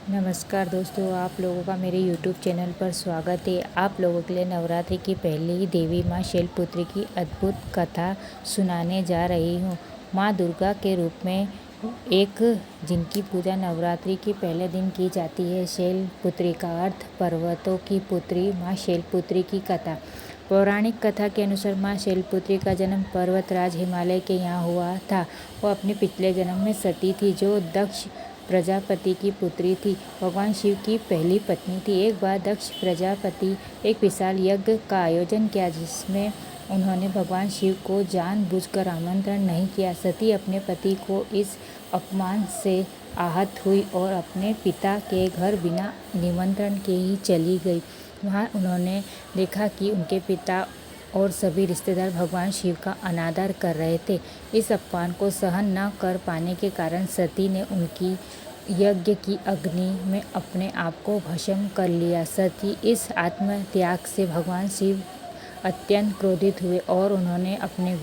नमस्कार दोस्तों, आप लोगों का मेरे YouTube चैनल पर स्वागत है। आप लोगों के लिए नवरात्रि की पहली देवी माँ शैलपुत्री की अद्भुत कथा सुनाने जा रही हूँ। माँ दुर्गा के रूप में एक जिनकी पूजा नवरात्रि के पहले दिन की जाती है। शैलपुत्री का अर्थ पर्वतों की पुत्री माँ शैलपुत्री की कथा। पौराणिक कथा के अनुसार माँ शैलपुत्री का जन्म पर्वतराज हिमालय के यहाँ हुआ था। वो अपने पिछले जन्म में सती थी, जो दक्ष प्रजापति की पुत्री थी। भगवान शिव की पहली पत्नी थी। एक बार दक्ष प्रजापति एक विशाल यज्ञ का आयोजन किया, जिसमें उन्होंने भगवान शिव को जानबूझकर आमंत्रण नहीं किया। सती अपने पति को इस अपमान से आहत हुई और अपने पिता के घर बिना निमंत्रण के ही चली गई। वहाँ उन्होंने देखा कि उनके पिता और सभी रिश्तेदार भगवान शिव का अनादर कर रहे थे। इस अपमान को सहन न कर पाने के कारण सती ने उनकी यज्ञ की अग्नि में अपने आप को भस्म कर लिया। सती इस आत्मत्याग से भगवान शिव अत्यंत क्रोधित हुए और उन्होंने अपने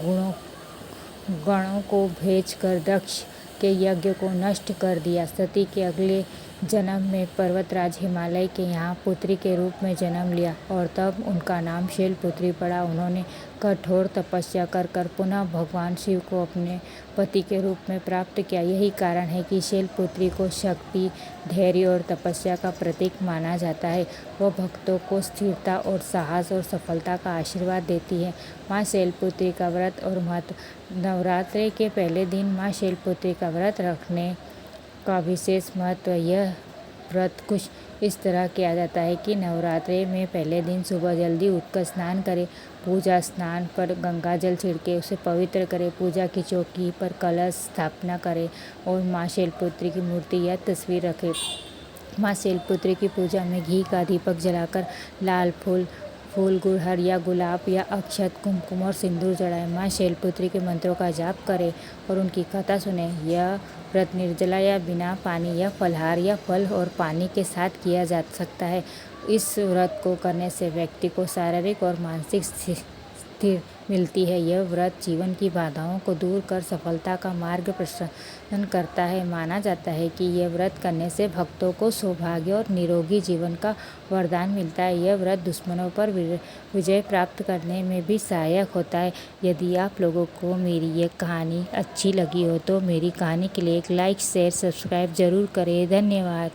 गणों को भेजकर दक्ष के यज्ञ को नष्ट कर दिया। सती के अगले जन्म में पर्वतराज हिमालय के यहाँ पुत्री के रूप में जन्म लिया और तब उनका नाम शैलपुत्री पड़ा। उन्होंने कठोर तपस्या कर पुनः भगवान शिव को अपने पति के रूप में प्राप्त किया। यही कारण है कि शैलपुत्री को शक्ति, धैर्य और तपस्या का प्रतीक माना जाता है। वह भक्तों को स्थिरता और साहस और सफलता का आशीर्वाद देती है। माँ शैलपुत्री का व्रत और महत्व। नवरात्रि के पहले दिन माँ शैलपुत्री का व्रत रखने का विशेष महत्व। यह व्रत कुछ इस तरह किया जाता है कि नवरात्रि में पहले दिन सुबह जल्दी उठकर स्नान करें। पूजा स्थान पर गंगा जल छिड़के उसे पवित्र करें। पूजा की चौकी पर कलश स्थापना करें और माँ शैलपुत्री की मूर्ति या तस्वीर रखें। माँ शैलपुत्री की पूजा में घी का दीपक जलाकर लाल फूल, गुड़हल या गुलाब या अक्षत, कुमकुम और सिंदूर चढ़ाएं। माँ शैलपुत्री के मंत्रों का जाप करें और उनकी कथा सुने। यह व्रत निर्जला या बिना पानी या फलाहार या फल और पानी के साथ किया जा सकता है। इस व्रत को करने से व्यक्ति को शारीरिक और मानसिक स्थिर मिलती है। यह व्रत जीवन की बाधाओं को दूर कर सफलता का मार्ग प्रशस्त करता है। माना जाता है कि यह व्रत करने से भक्तों को सौभाग्य और निरोगी जीवन का वरदान मिलता है। यह व्रत दुश्मनों पर विजय प्राप्त करने में भी सहायक होता है। यदि आप लोगों को मेरी ये कहानी अच्छी लगी हो तो मेरी कहानी के लिए एक लाइक, शेयर, सब्सक्राइब जरूर करें। धन्यवाद।